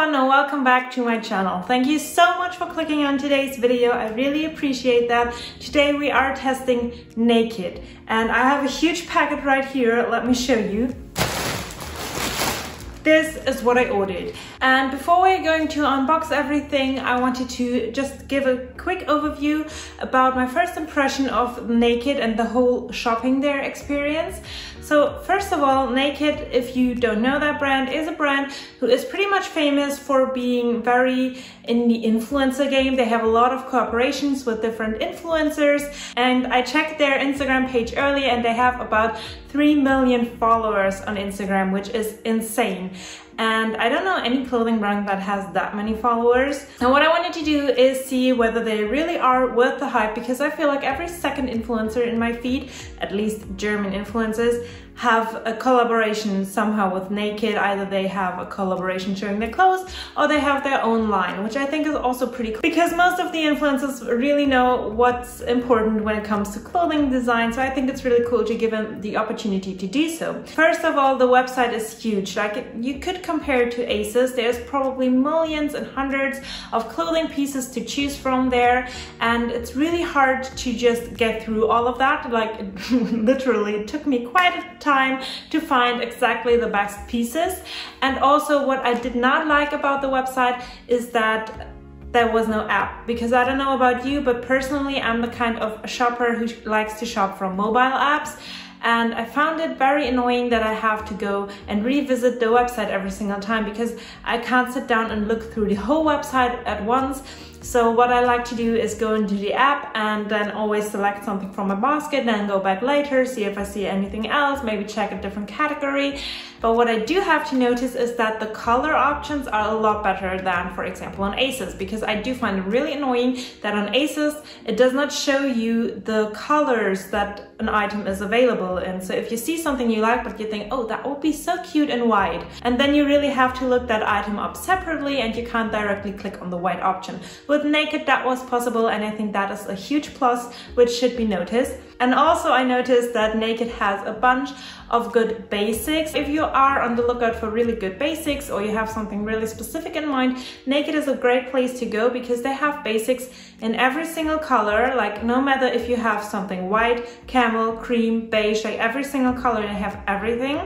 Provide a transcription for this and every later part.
everyone and welcome back to my channel. Thank you so much for clicking on today's video. I really appreciate that. Today we are testing NAKD and I have a huge packet right here. Let me show you. This is what I ordered. And before we're going to unbox everything, I wanted to just give a quick overview about my first impression of NAKD and the whole shopping there experience. So first of all, NAKD, if you don't know that brand, is a brand who is pretty much famous for being very in the influencer game. They have a lot of collaborations with different influencers, and I checked their Instagram page earlier and they have about 3 million followers on Instagram, which is insane. And I don't know any clothing brand that has that many followers. And what I wanted to do is see whether they really are worth the hype, because I feel like every second influencer in my feed, at least German influencers, have a collaboration somehow with NAKD. Either they have a collaboration showing their clothes or they have their own line, which I think is also pretty cool because most of the influencers really know what's important when it comes to clothing design. So I think it's really cool to give them the opportunity to do so. First of all, the website is huge. You could compare it to ASOS. There's probably millions and hundreds of clothing pieces to choose from there, and it's really hard to just get through all of that. Like literally, it took me quite a time to find exactly the best pieces. And also what I did not like about the website is that there was no app, because I don't know about you, but personally I'm the kind of shopper who likes to shop from mobile apps. And I found it very annoying that I have to go and revisit the website every single time, because I can't sit down and look through the whole website at once. So what I like to do is go into the app and then always select something from my basket, then go back later, see if I see anything else, maybe check a different category. But what I do have to notice is that the color options are a lot better than, for example, on ASOS, because I do find it really annoying that on ASOS it does not show you the colors that an item is available in. So if you see something you like but you think, oh, that would be so cute and white, and then you really have to look that item up separately and you can't directly click on the white option. With NAKD that was possible, and I think that is a huge plus which should be noticed. And also I noticed that NAKD has a bunch of good basics. If you are on the lookout for really good basics or you have something really specific in mind, NAKD is a great place to go, because they have basics in every single color. Like no matter if you have something white, camel, cream, beige, like every single color, they have everything.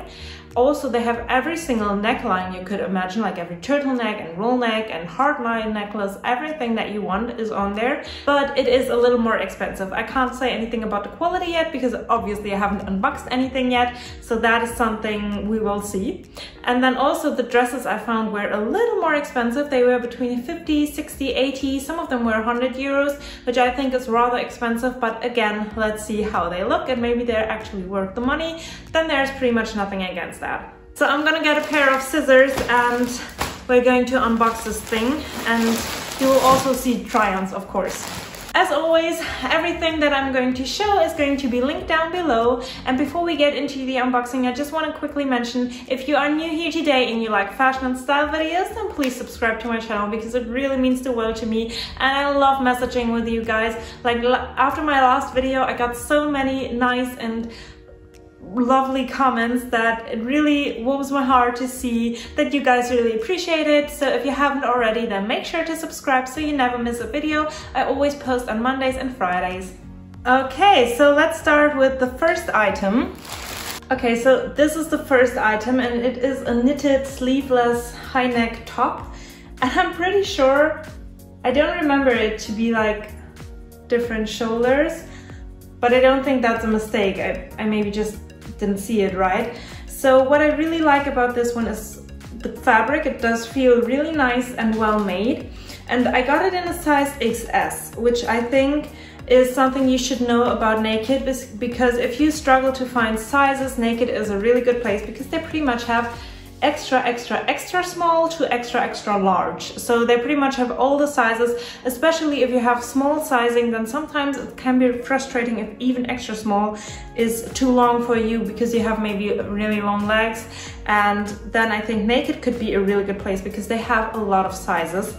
Also, they have every single neckline you could imagine, like every turtleneck and roll neck and hardline necklace. Everything that you want is on there, but it is a little more expensive. I can't say anything about the quality yet, because obviously I haven't unboxed anything yet, so that is something we will see. And then also the dresses I found were a little more expensive. They were between 50, 60, 80, some of them were 100 euros, which I think is rather expensive, but again, let's see how they look and maybe they're actually worth the money. Then there's pretty much nothing against that. So I'm gonna get a pair of scissors and we're going to unbox this thing, and you will also see try-ons, of course. As always, everything that I'm going to show is going to be linked down below. And before we get into the unboxing, I just want to quickly mention, if you are new here today and you like fashion and style videos, then please subscribe to my channel, because it really means the world to me and I love messaging with you guys. Like after my last video, I got so many nice and lovely comments that it really warms my heart to see that you guys really appreciate it. So if you haven't already, then make sure to subscribe so you never miss a video. I always post on Mondays and Fridays. Okay, so let's start with the first item. Okay, so this is the first item, and it is a knitted sleeveless high neck top, and I'm pretty sure, I don't remember it to be like different shoulders, but I don't think that's a mistake. I maybe just didn't see it right. So what I really like about this one is the fabric. It does feel really nice and well made, and I got it in a size XS, which I think is something you should know about NAKD, because if you struggle to find sizes, NAKD is a really good place, because they pretty much have extra small to extra large. So they pretty much have all the sizes, especially if you have small sizing, then sometimes it can be frustrating if even extra small is too long for you, because you have maybe really long legs. And then I think NAKD could be a really good place, because they have a lot of sizes.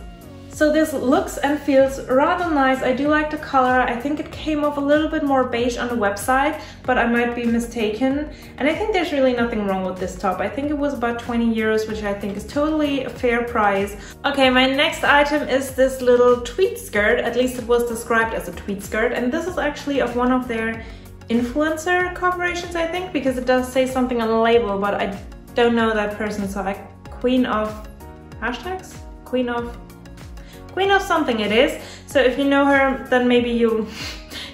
So this looks and feels rather nice. I do like the color. I think it came off a little bit more beige on the website, but I might be mistaken. And I think there's really nothing wrong with this top. I think it was about 20 euros, which I think is totally a fair price. Okay, my next item is this little tweed skirt. At least it was described as a tweed skirt. And this is actually of one of their influencer collaborations, I think, because it does say something on the label, but I don't know that person. So queen of hashtags? Queen of something it is. So if you know her, then maybe you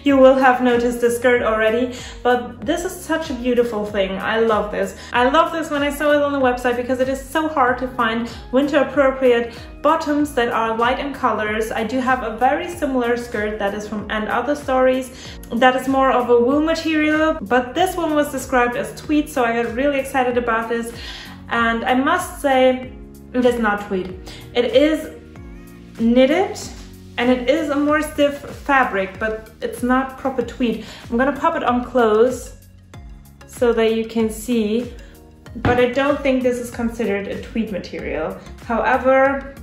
will have noticed the skirt already. But this is such a beautiful thing. I love this. I love this when I saw it on the website because it is so hard to find winter appropriate bottoms that are light in colors. I do have a very similar skirt that is from And Other Stories that is more of a wool material, but this one was described as tweed, so I got really excited about this. And I must say, it is not tweed. It is knitted and it is a more stiff fabric, but it's not proper tweed. I'm gonna pop it on close so that you can see, but I don't think this is considered a tweed material. However,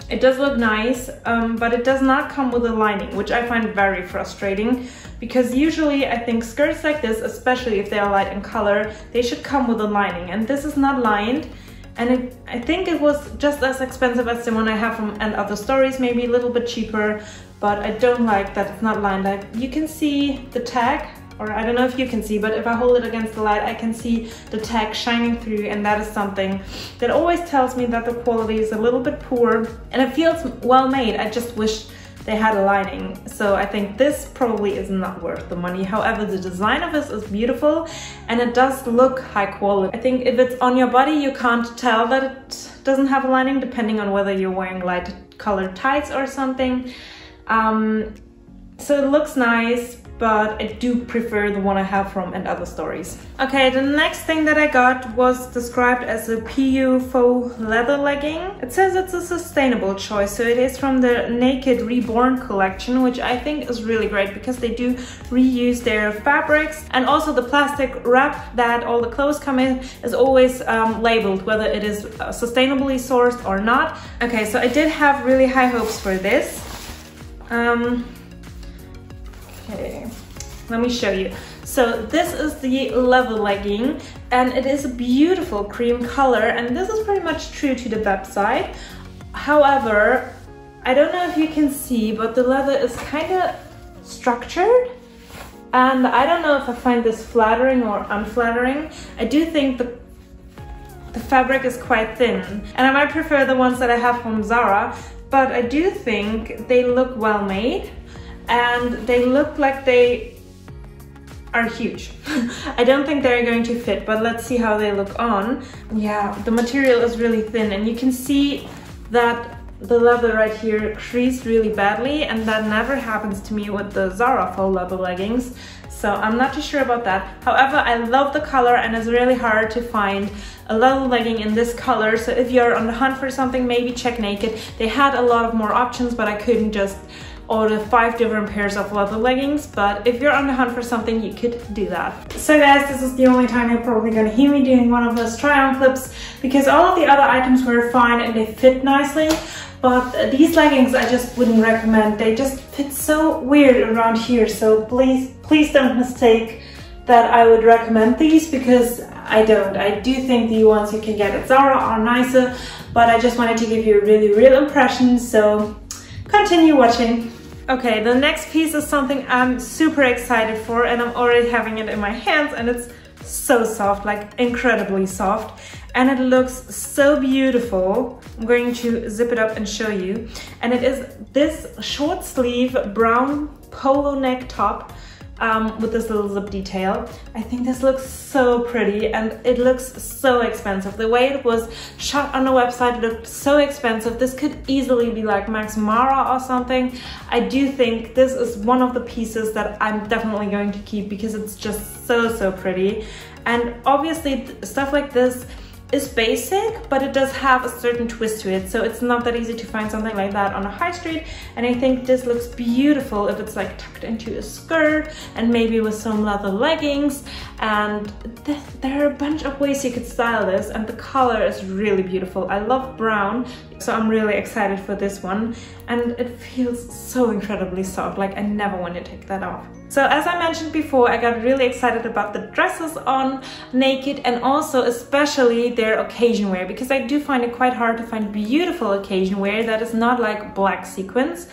it does look nice, but it does not come with a lining, which I find very frustrating because usually I think skirts like this, especially if they are light in color, they should come with a lining, and this is not lined. And I think it was just as expensive as the one I have from And Other Stories, maybe a little bit cheaper, but I don't like that it's not lined. You can see the tag, or I don't know if you can see, but if I hold it against the light, I can see the tag shining through, and that is something that always tells me that the quality is a little bit poor, and it feels well made. I just wish they had a lining. So I think this probably is not worth the money. However, the design of this is beautiful and it does look high quality. I think if it's on your body, you can't tell that it doesn't have a lining, depending on whether you're wearing light colored tights or something. So it looks nice, but I do prefer the one I have from And Other Stories. Okay, the next thing that I got was described as a PU faux leather legging. It says it's a sustainable choice, so it is from the NAKD Reborn collection, which I think is really great because they do reuse their fabrics, and also the plastic wrap that all the clothes come in is always labeled whether it is sustainably sourced or not. Okay, so I did have really high hopes for this. Okay, let me show you. So this is the leather legging, and it is a beautiful cream color, and this is pretty much true to the website. However, I don't know if you can see, but the leather is kind of structured, and I don't know if I find this flattering or unflattering. I do think the fabric is quite thin, and I might prefer the ones that I have from Zara, but I do think they look well made. And they look like they are huge. I don't think they're going to fit, but let's see how they look on. Yeah, the material is really thin, and you can see that the leather right here creased really badly, and that never happens to me with the Zara faux leather leggings. So I'm not too sure about that. However, I love the color, and it's really hard to find a leather legging in this color. So if you're on the hunt for something, maybe check NAKD. They had a lot of more options, but I couldn't just order 5 different pairs of leather leggings, but if you're on the hunt for something, you could do that. So guys, this is the only time you're probably going to hear me doing one of those try-on clips, because all of the other items were fine and they fit nicely, but these leggings I just wouldn't recommend. They just fit so weird around here, so please don't mistake that I would recommend these, because I don't. I do think the ones you can get at Zara are nicer, but I just wanted to give you a really real impression, so continue watching. Okay, the next piece is something I'm super excited for, and I'm already having it in my hands, and it's so soft, like incredibly soft, and it looks so beautiful. I'm going to zip it up and show you, and it is this short sleeve brown polo neck top with this little zip detail. I think this looks so pretty, and it looks so expensive. The way it was shot on the website looked so expensive. This could easily be like Max Mara or something. I do think this is one of the pieces that I'm definitely going to keep because it's just so pretty. And obviously stuff like this is basic, but it does have a certain twist to it, so it's not that easy to find something like that on a high street. And I think this looks beautiful if it's like tucked into a skirt and maybe with some leather leggings. And there are a bunch of ways you could style this, and the color is really beautiful. I love brown. So I'm really excited for this one, and it feels so incredibly soft, like I never want to take that off. So as I mentioned before, I got really excited about the dresses on NAKD, and also especially their occasion wear, because I do find it quite hard to find beautiful occasion wear that is not like black sequins.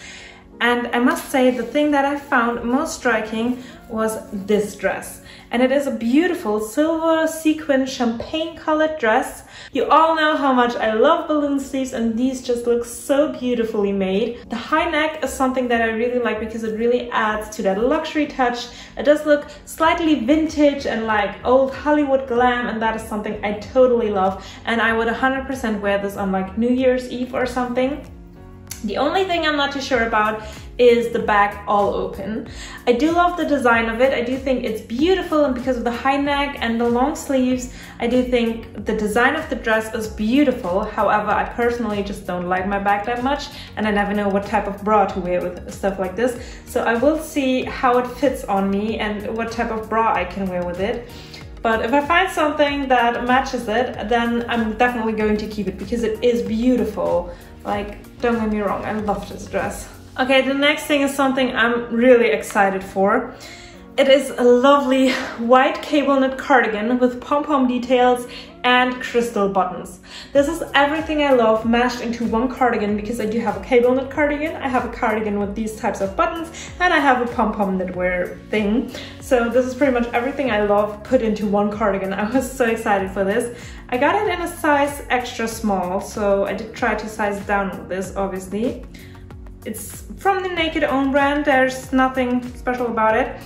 And I must say, the thing that I found most striking was this dress. And it is a beautiful silver sequin champagne colored dress. You all know how much I love balloon sleeves, and these just look so beautifully made. The high neck is something that I really like because it really adds to that luxury touch. It does look slightly vintage and like old Hollywood glam, and that is something I totally love. And I would 100% wear this on like New Year's Eve or something. The only thing I'm not too sure about is the back all open. I do love the design of it. I do think it's beautiful, and because of the high neck and the long sleeves, I do think the design of the dress is beautiful. However, I personally just don't like my back that much, and I never know what type of bra to wear with stuff like this. So I will see how it fits on me and what type of bra I can wear with it. But if I find something that matches it, then I'm definitely going to keep it because it is beautiful. Like, don't get me wrong, I love this dress. Okay, the next thing is something I'm really excited for. It is a lovely white cable knit cardigan with pom-pom details and crystal buttons. This is everything I love mashed into one cardigan, because I do have a cable knit cardigan, I have a cardigan with these types of buttons, and I have a pom-pom knitwear thing. So this is pretty much everything I love put into one cardigan. I was so excited for this. I got it in a size extra small, so I did try to size down with this, obviously. It's from the NAKD own brand, there's nothing special about it.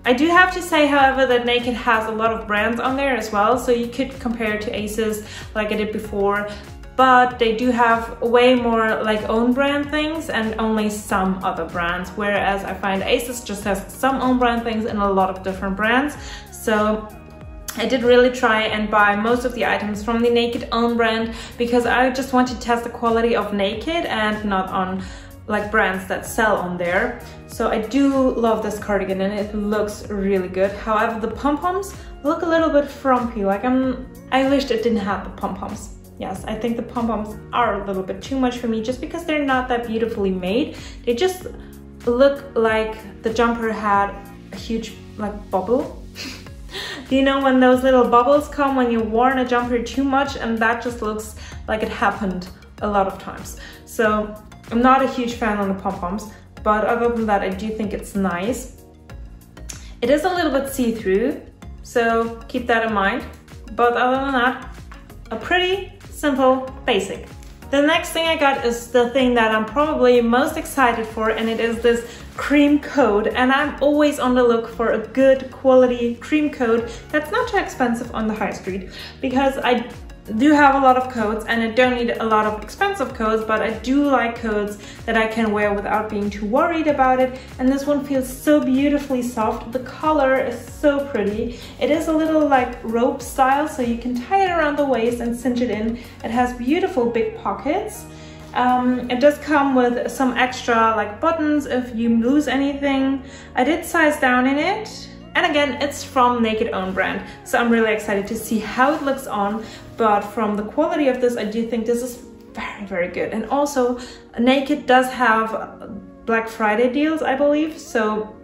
I do have to say, however, that NAKD has a lot of brands on there as well, so you could compare it to ASOS like I did before, but they do have way more like own brand things and only some other brands, whereas I find ASOS just has some own brand things and a lot of different brands. So I did really try and buy most of the items from the NAKD own brand because I just want to test the quality of NAKD and not on like brands that sell on there. So I do love this cardigan and it looks really good. However, the pom-poms look a little bit frumpy. Like I wished it didn't have the pom-poms. Yes, I think the pom-poms are a little bit too much for me just because they're not that beautifully made. They just look like the jumper had a huge like bubble. Do you know when those little bubbles come when you worn a jumper too much, and that just looks like it happened a lot of times. So I'm not a huge fan on the pom-poms, but other than that, I do think it's nice. It is a little bit see-through, so keep that in mind. But other than that, a pretty simple basic. The next thing I got is the thing that I'm probably most excited for, and it is this cream coat. And I'm always on the look for a good quality cream coat that's not too expensive on the high street, because I do have a lot of coats and I don't need a lot of expensive coats, but I do like coats that I can wear without being too worried about it. And this one feels so beautifully soft. The color is so pretty. It is a little like rope style, so you can tie it around the waist and cinch it in. It has beautiful big pockets. It does come with some extra like buttons if you lose anything. I did size down in it. And again, it's from NAKD own brand, so I'm really excited to see how it looks on. But from the quality of this, I do think this is very, very good. And also, NAKD does have Black Friday deals, I believe. So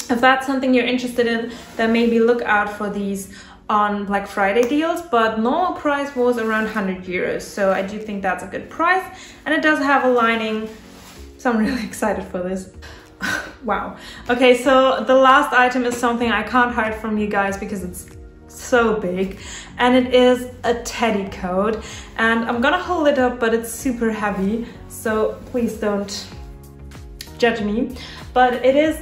if that's something you're interested in, then maybe look out for these on Black Friday deals. But normal price was around 100 euros. So I do think that's a good price. And it does have a lining, so I'm really excited for this. Wow. Okay, so the last item is something I can't hide from you guys because it's so big, and it is a teddy coat. And I'm gonna hold it up, but it's super heavy, so please don't judge me. But it is,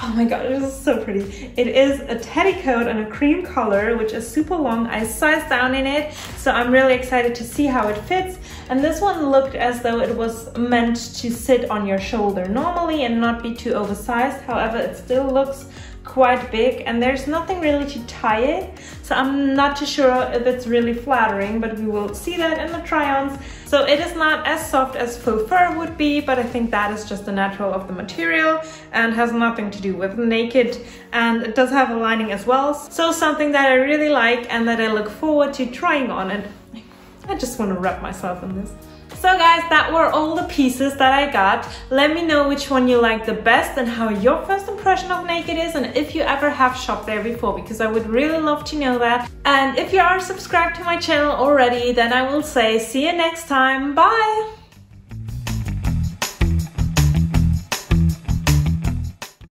oh my god, it is so pretty. It is a teddy coat in a cream color, which is super long. I sized down in it, so I'm really excited to see how it fits. And this one looked as though it was meant to sit on your shoulder normally and not be too oversized. However, it still looks quite big and there's nothing really to tie it. So I'm not too sure if it's really flattering, but we will see that in the try-ons. So it is not as soft as faux fur would be, but I think that is just the natural of the material and has nothing to do with NAKD. And it does have a lining as well. So something that I really like and that I look forward to trying on. And I just want to wrap myself in this. So guys, that were all the pieces that I got. Let me know which one you like the best and how your first impression of NAKD is, and if you ever have shopped there before, because I would really love to know that. And if you are subscribed to my channel already, then I will say see you next time. Bye!